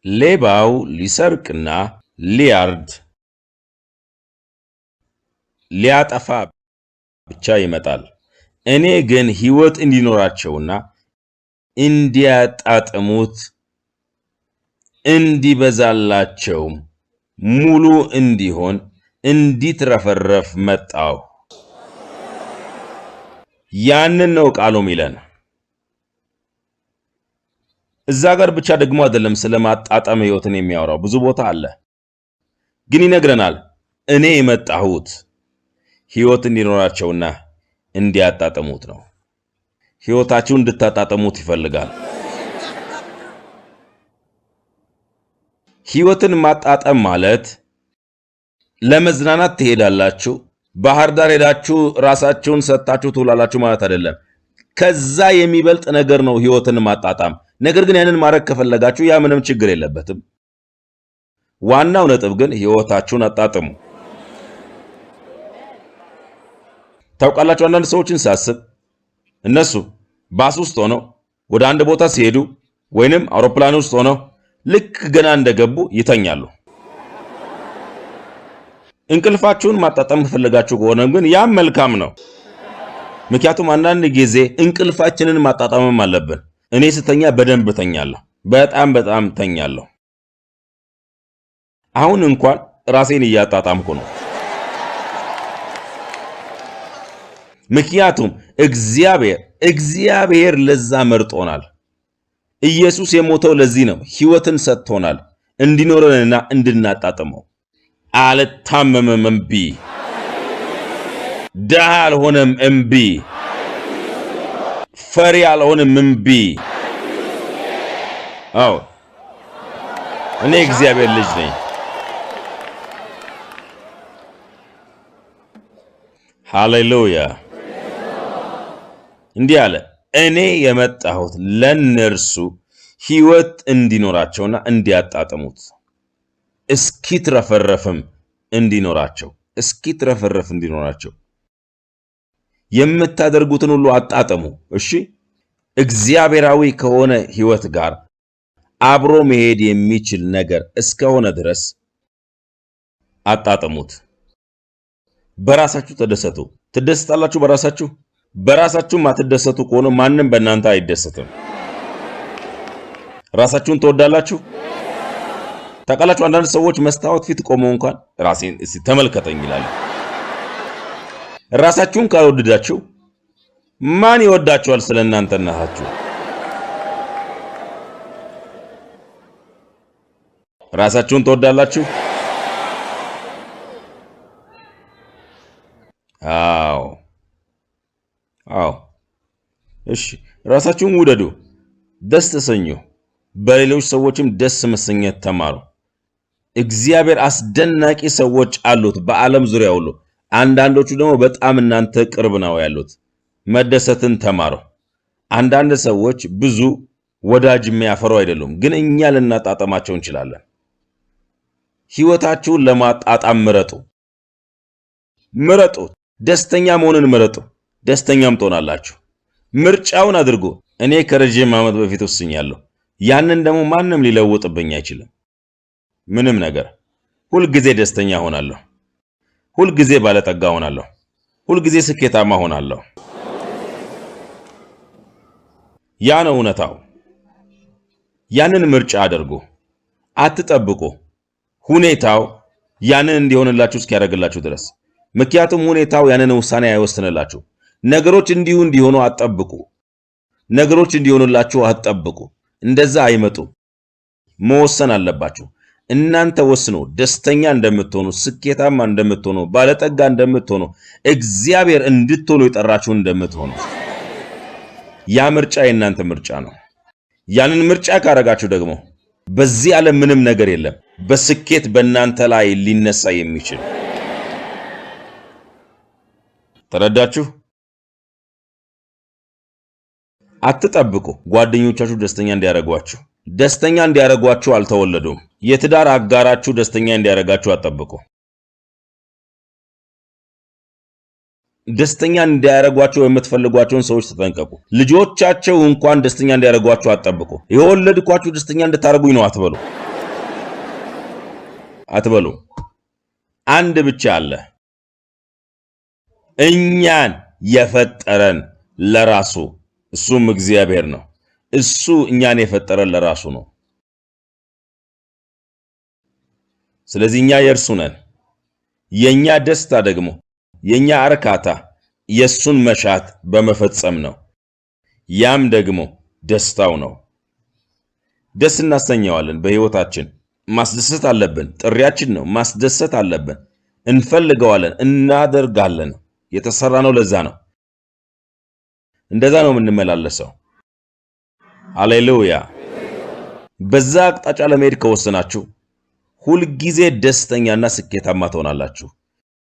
ሌባው ሊሰርቅና ሊያርድ ሊያጠፋ ብቻ ይመጣል። እኔ ግን ሕይወት እንዲኖራቸውና እንዲያጣጥሙት እንዲበዛላቸውም ሙሉ እንዲሆን እንዲትረፈረፍ መጣሁ። ያንን ነው ቃሉ ሚለን። እዛ ጋር ብቻ ደግሞ አይደለም ስለማጣጣም ሕይወትን የሚያወራው ብዙ ቦታ አለ። ግን ይነግረናል እኔ የመጣሁት ሕይወት እንዲኖራቸውና እንዲያጣጥሙት ነው። ሕይወታችሁን እንድታጣጥሙት ይፈልጋል። ሕይወትን ማጣጣም ማለት ለመዝናናት ትሄዳላችሁ፣ ባህር ዳር ሄዳችሁ ራሳችሁን ሰጣችሁ ትውላላችሁ ማለት አይደለም። ከዛ የሚበልጥ ነገር ነው ሕይወትን ማጣጣም። ነገር ግን ያንን ማድረግ ከፈለጋችሁ ያ ምንም ችግር የለበትም። ዋናው ነጥብ ግን ሕይወታችሁን አጣጥሙ። ታውቃላችሁ አንዳንድ ሰዎችን ሳስብ እነሱ ባስ ውስጥ ሆነው ወደ አንድ ቦታ ሲሄዱ ወይንም አውሮፕላን ውስጥ ሆነው ልክ ገና እንደገቡ ይተኛሉ። እንቅልፋችሁን ማጣጣም ከፈለጋችሁ ከሆነ ግን ያም መልካም ነው። ምክንያቱም አንዳንድ ጊዜ እንቅልፋችንን ማጣጣምም አለብን። እኔ ስተኛ በደንብ ተኛለሁ፣ በጣም ተኛለሁ። አሁን እንኳን ራሴን እያጣጣምኩ ነው። ምክንያቱም እግዚአብሔር ለዛ መርጦናል። ኢየሱስ የሞተው ለዚህ ነው። ሕይወትን ሰጥቶናል እንዲኖረንና እንድናጣጥመው። አልታመመም እምቢ፣ ደሃ አልሆነም እምቢ፣ ፈሪ አልሆነም እምቢ። አዎ እኔ እግዚአብሔር ልጅ ነኝ። ሃሌሉያ። እንዲህ አለ፣ እኔ የመጣሁት ለነርሱ ሕይወት እንዲኖራቸውና እንዲያጣጥሙት እስኪትረፈረፍም እንዲኖራቸው። የምታደርጉትን ሁሉ አጣጥሙ። እሺ፣ እግዚአብሔራዊ ከሆነ ሕይወት ጋር አብሮ መሄድ የሚችል ነገር እስከሆነ ድረስ አጣጥሙት። በራሳችሁ ተደሰቱ። ትደሰታላችሁ በራሳችሁ? በራሳችሁ ማትደሰቱ ከሆነ ማንም በእናንተ አይደሰትም። ራሳችሁን ትወዳላችሁ? ታውቃላችሁ አንዳንድ ሰዎች መስታወት ፊት ቆመው እንኳን ራሴን እስቲ ተመልከተኝ ይላሉ። ራሳችሁን ካልወደዳችሁ ማን ይወዳችኋል ስለእናንተነታችሁ? ራሳችሁን ትወዳላችሁ? አዎ። እሺ፣ ራሳችሁን ውደዱ፣ ደስ ተሰኙ። በሌሎች ሰዎችም ደስ መሰኘት ተማሩ። እግዚአብሔር አስደናቂ ሰዎች አሉት በዓለም ዙሪያ ሁሉ። አንዳንዶቹ ደግሞ በጣም እናንተ ቅርብ ነው ያሉት። መደሰትን ተማሩ። አንዳንድ ሰዎች ብዙ ወዳጅ የሚያፈሩ አይደሉም፣ ግን እኛ ልናጣጣማቸው እንችላለን። ሕይወታችሁን ለማጣጣም ምረጡ። ደስተኛ መሆንን ምረጡ። ደስተኛም ትሆናላችሁ። ምርጫውን አድርጉ። እኔ ከረጅም ዓመት በፊት ወስኛለሁ። ያንን ደግሞ ማንም ሊለውጥብኝ አይችልም። ምንም ነገር። ሁልጊዜ ደስተኛ ሆናለሁ። ሁልጊዜ ባለጠጋ ሆናለሁ። ሁልጊዜ ስኬታማ ሆናለሁ። ያ ነው እውነታው። ያንን ምርጫ አድርጉ። አትጠብቁ ሁኔታው ያንን እንዲሆንላችሁ እስኪያደርግላችሁ ድረስ። ምክንያቱም ሁኔታው ያንን ውሳኔ አይወስንላችሁ። ነገሮች እንዲሆኑ አትጠብቁ። ነገሮች እንዲሆኑላችሁ አትጠብቁ። እንደዛ አይመጡም። መወሰን አለባችሁ። እናንተ ወስኑ። ደስተኛ እንደምትሆኑ፣ ስኬታማ እንደምትሆኑ፣ ባለጠጋ እንደምትሆኑ፣ እግዚአብሔር እንድትሆኑ የጠራችሁ እንደምትሆኑ። ያ ምርጫ የእናንተ ምርጫ ነው። ያንን ምርጫ ካረጋችሁ ደግሞ በዚህ ዓለም ምንም ነገር የለም በስኬት በእናንተ ላይ ሊነሳ የሚችል። ተረዳችሁ? አትጠብቁ ጓደኞቻችሁ ደስተኛ እንዲያረጓችሁ። ደስተኛ እንዲያረጓችሁ አልተወለዱም። የትዳር አጋራችሁ ደስተኛ እንዲያረጋችሁ አትጠብቁ። ደስተኛ እንዲያረጓችሁ የምትፈልጓቸውን ሰዎች ተጠንቀቁ። ልጆቻቸው እንኳን ደስተኛ እንዲያረጓችሁ አትጠብቁ። የወለድኳችሁ ደስተኛ እንድታረጉኝ ነው አትበሉ። አትበሉ። አንድ ብቻ አለ። እኛን የፈጠረን ለራሱ እሱም እግዚአብሔር ነው። እሱ እኛን የፈጠረን ለራሱ ነው። ስለዚህ እኛ የእርሱ ነን። የኛ ደስታ ደግሞ የኛ እርካታ የሱን መሻት በመፈጸም ነው። ያም ደግሞ ደስታው ነው። ደስ እናሰኘዋለን። በህይወታችን ማስደሰት አለብን። ጥሪያችን ነው። ማስደሰት አለብን። እንፈልገዋለን፣ እናደርጋለን። የተሰራ ነው። ለዛ ነው። እንደዛ ነው የምንመላለሰው። ሃሌሉያ። በዛ አቅጣጫ ለመሄድ ከወሰናችሁ ሁልጊዜ ደስተኛና ስኬታማ ትሆናላችሁ።